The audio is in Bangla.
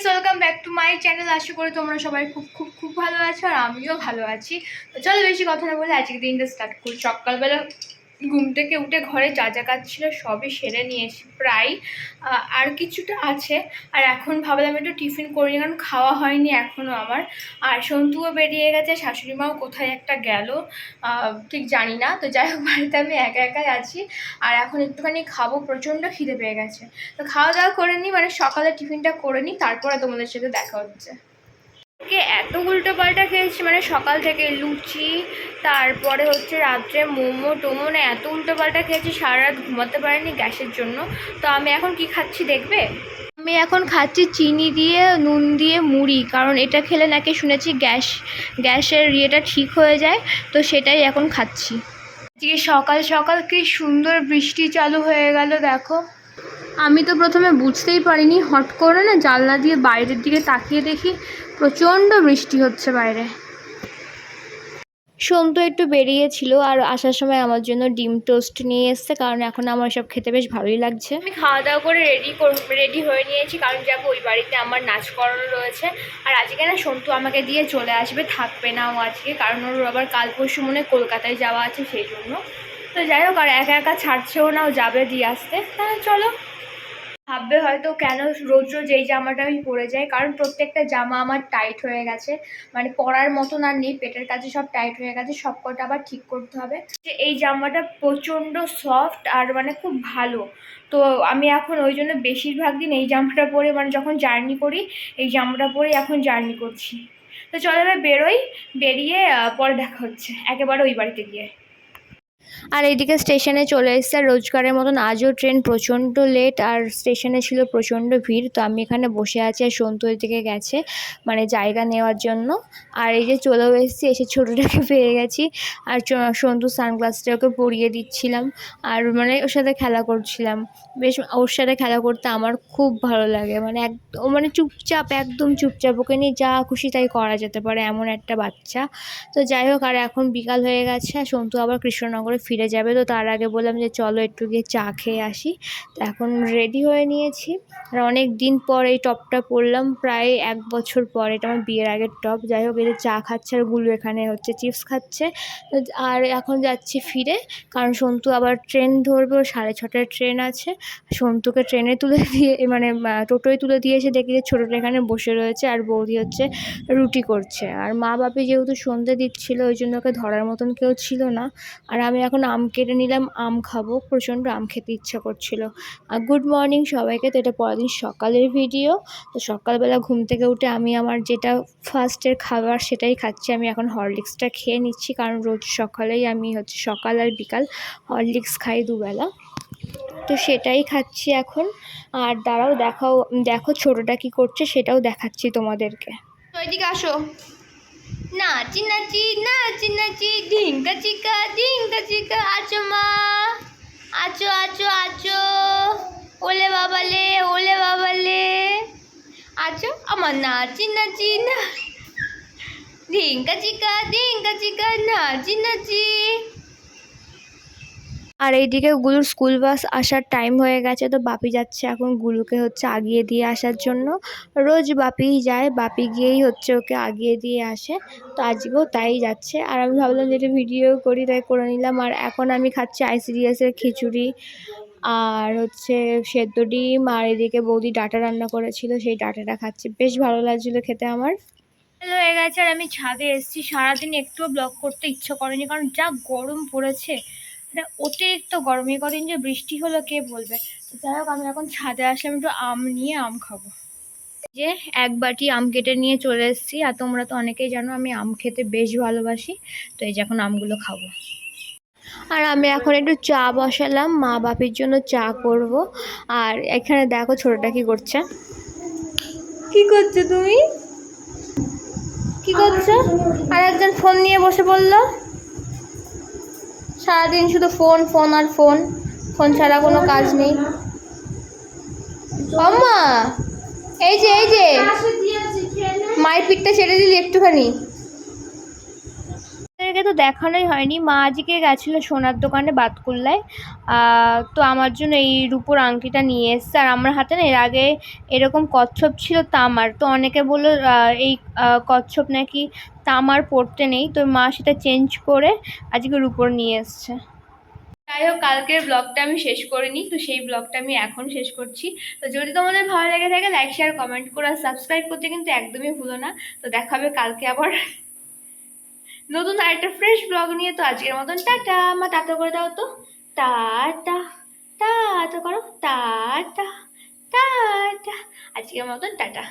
Welcome back to my channel. আশা করি তোমরা সবাই খুব ভালো আছো আর আমিও ভালো আছি। তো চলো বেশি কথা না বলে আজকের দিনটা স্টার্ট করি। সকালবেলা ঘুম থেকে উঠে ঘরে যা যা কাজ ছিল সবই সেরে নিয়েছি প্রায়, আর কিছুটা আছে। আর এখন ভাবলাম একটু টিফিন করি, কারণ খাওয়া হয়নি এখনও আমার। আর সন্তুও বেরিয়ে গেছে, শাশুড়ি মাও কোথায় একটা গেল, ঠিক জানি না। তো যাই হোক, বাড়িতে আমি একা একাই আছি। আর এখন একটুখানি খাবো, প্রচণ্ড খিদে পেয়ে গেছে। তো খাওয়া দাওয়া করে নিই, মানে সকালে টিফিনটা করে নিই, তারপরে তোমাদের সাথে দেখা হচ্ছে। এত উল্টো পাল্টা খেয়েছি, মানে সকাল থেকে লুচি, তারপরে হচ্ছে রাত্রে মোমো টোমো, না এত উল্টো পাল্টা খেয়েছি, সারা রাত ঘুমাতে পারিনি গ্যাসের জন্য। তো আমি এখন কি খাচ্ছি দেখবে? আমি এখন খাচ্ছি চিনি দিয়ে নুন দিয়ে মুড়ি, কারণ এটা খেলে নাকি শুনেছি গ্যাসের ইয়েটা ঠিক হয়ে যায়। তো সেটাই এখন খাচ্ছি। আজকে সকাল সকাল কি সুন্দর বৃষ্টি চালু হয়ে গেল দেখো। আমি তো প্রথমে বুঝতেই পারিনি, হট করে না জানলা দিয়ে বাইরের দিকে তাকিয়ে দেখি প্রচণ্ড বৃষ্টি হচ্ছে বাইরে। সন্তু একটু বেরিয়েছিল, আর আসার সময় আমার জন্য ডিম টোস্ট নিয়ে এসছে, কারণ এখন আমার সব খেতে বেশ ভালোই লাগছে। আমি খাওয়া দাওয়া করে রেডি হয়ে নিয়েছি, কারণ যাবো ওই বাড়িতে আমার নাচ করানো রয়েছে। আর আজকে না সন্তু আমাকে দিয়ে চলে আসবে, থাকবে না ও আজকে, কারণ ওর আবার কাল পরশু মনে কলকাতায় যাওয়া আছে সেই জন্য। তো যাই হোক, আর একা একা ছাড়ছেও না, ও যাবে দিয়ে আসতে। তাহলে চলো। ভাববে হয়তো কেন রোজ রোজ এই জামাটা আমি পরে যাই, কারণ প্রত্যেকটা জামা আমার টাইট হয়ে গেছে, মানে পরার মতন আর নেই, পেটের কাছে সব টাইট হয়ে গেছে, সব কটা আবার ঠিক করতে হবে। এই জামাটা প্রচণ্ড সফট আর মানে খুব ভালো। তো আমি এখন ওই জন্য বেশিরভাগ দিন এই জামাটা পরে, মানে যখন জার্নি করি এই জামাটা পরে এখন জার্নি করছি। তো চলো এবার বেরোই, বেরিয়ে পরে দেখা হচ্ছে একেবারে ওই বাড়িতে গিয়ে। আর এইদিকে স্টেশনে চলে এসেছে, আর রোজগারের মতন আজও ট্রেন প্রচণ্ড লেট, আর স্টেশনে ছিল প্রচণ্ড ভিড়। তো আমি এখানে বসে আছি, আর সন্তু দিকে গেছে মানে জায়গা নেওয়ার জন্য। আর এই যে চলেও এসেছি, এসে ছোটোটাকে পেয়ে গেছি, আর সন্তু সানগ্লাসটা ওকে পরিয়ে দিচ্ছিলাম, আর মানে ওর সাথে খেলা করছিলাম। বেশ ওর সাথে খেলা করতে আমার খুব ভালো লাগে, মানে ও মানে চুপচাপ, একদম চুপচাপ, ওকে নিয়ে যা খুশি তাই করা যেতে পারে এমন একটা বাচ্চা। তো যাই হোক, আর এখন বিকাল হয়ে গেছে, আর সন্তু আবার কৃষ্ণনগরে ফিরে যাবে। তো তার আগে বললাম যে চলো একটু গিয়ে চা খেয়ে আসি। তো এখন রেডি হয়ে নিয়েছি, আর অনেক দিন পর এই টপটা পরলাম, প্রায় 1 বছর পর। এটা আমার বিয়ের আগের টপ। যাই হোক, এই যে চা খাচ্ছে, আর গুলো এখানে হচ্ছে চিপস খাচ্ছে। আর এখন যাচ্ছি ফিরে, কারণ সন্তু আবার ট্রেন ধরবে, 6:30টায় ট্রেন আছে। সন্তুকে ট্রেনে তুলে দিয়ে, মানে টোটোয় তুলে দিয়ে এসে দেখি যে ছোটোটা এখানে বসে রয়েছে, আর বৌদি হচ্ছে রুটি করছে। আর মা বাপি যেহেতু সন্ধে দিচ্ছিল, ওই জন্য ওকে ধরার মতন কেউ ছিল না। আর আমি এখন আম কেটে নিলাম, আম খাবো, প্রচণ্ড আম খেতে ইচ্ছা করছিল। আর গুড মর্নিং সবাইকে। তো এটা পরের দিন সকালের ভিডিও। তো সকালবেলা ঘুম থেকে উঠে আমি আমার যেটা ফার্স্টের খাবার সেটাই খাচ্ছি। আমি এখন হরলিক্সটা খেয়ে নিচ্ছি, কারণ রোজ সকালেই আমি হচ্ছে সকাল আর বিকাল হরলিক্স খাই দুবেলা। তো সেটাই খাচ্ছি এখন। আর দাঁড়াও দেখো ছোটোটা কি করছে সেটাও দেখাচ্ছি তোমাদেরকে। তো এদিকে আসো। নাচি নাচি নাচি নাচি ধিঙ্কা চিকা আচো মা, আচো আচো আচো, ওলে বাবালে আচো আমার। নাচি নাচি না ধিঙ্কা চিকা নাচি নাচি। আর এইদিকে গুলুর স্কুল বাস আসার টাইম হয়ে গেছে। তো বাপি যাচ্ছে এখন গুলুকে হচ্ছে আগিয়ে দিয়ে আসার জন্য। রোজ বাপিই যায়, বাপি গিয়েই হচ্ছে ওকে আগিয়ে দিয়ে আসে। তো আজকেও তাই যাচ্ছে। আর আমি ভাবলাম যে এটা ভিডিও করি, তাই করে নিলাম। আর এখন আমি খাচ্ছি ICDS-এর খিচুড়ি, আর হচ্ছে সেদ্ধ ডিম, আর এদিকে বৌদি ডাঁটা রান্না করেছিল, সেই ডাঁটাটা খাচ্ছি, বেশ ভালো লাগছিলো খেতে আমার। হয়ে গেছে, আর আমি ছাদে এসেছি। সারাদিন একটুও ব্লগ করতে ইচ্ছা করেনি, কারণ যা গরম পড়েছে, এটা অতিরিক্ত গরম। এই কদিন যে বৃষ্টি হলো কে বলবে। যাই হোক, আমি এখন ছাদে আসলাম একটু আম নিয়ে, আম খাবো। যে 1 বাটি আম কেটে নিয়ে চলে এসেছি। আর তোমরা তো অনেকেই জানো আমি আম খেতে বেশ ভালোবাসি। তো এই যে এখন আমগুলো খাবো। আর আমি এখন একটু চা বসালাম, মা বাপির জন্য চা করব। আর এখানে দেখো ছোটটা কি করছে। কি করছো তুমি? কি করছো? আর একজন ফোন নিয়ে বসে পড়লো। সারাদিন শুধু ফোন ফোন আর ফোন, ফোন ছাড়া কোনো কাজ নেই। আম্মা, এই যে মায়ের পিঠটা ছেড়ে দিলি একটুখানি। থেকে তো দেখানোই হয়নি, মা আজকে গেছিলো সোনার দোকানে বাতকুল্লায়, তো আমার জন্য এই রূপোর আংটিটা নিয়ে এসছে। আর আমার হাতে না এর আগে এরকম কচ্ছপ ছিল তামার, তো অনেকে বললো এই কচ্ছপ নাকি তামার পরতে নেই, তো মা সেটা চেঞ্জ করে আজকে রূপোর নিয়ে এসছে। যাই হোক, কালকের ব্লগটা আমি শেষ করিনি, তো সেই ব্লগটা আমি এখন শেষ করছি। তো যদি তোমাদের ভালো লেগে থাকে লাইক শেয়ার কমেন্ট করে সাবস্ক্রাইব করতে কিন্তু একদমই ভুলো না। তো দেখা হবে কালকে আবার নতুন আরেকটা ফ্রেশ ব্লগ নিয়ে। তো আজকের মতন টাটা। মা টাটা করে দাও তো, টাটা, টাটা করো, টাটা, টাটা, আজকের মতন টাটা।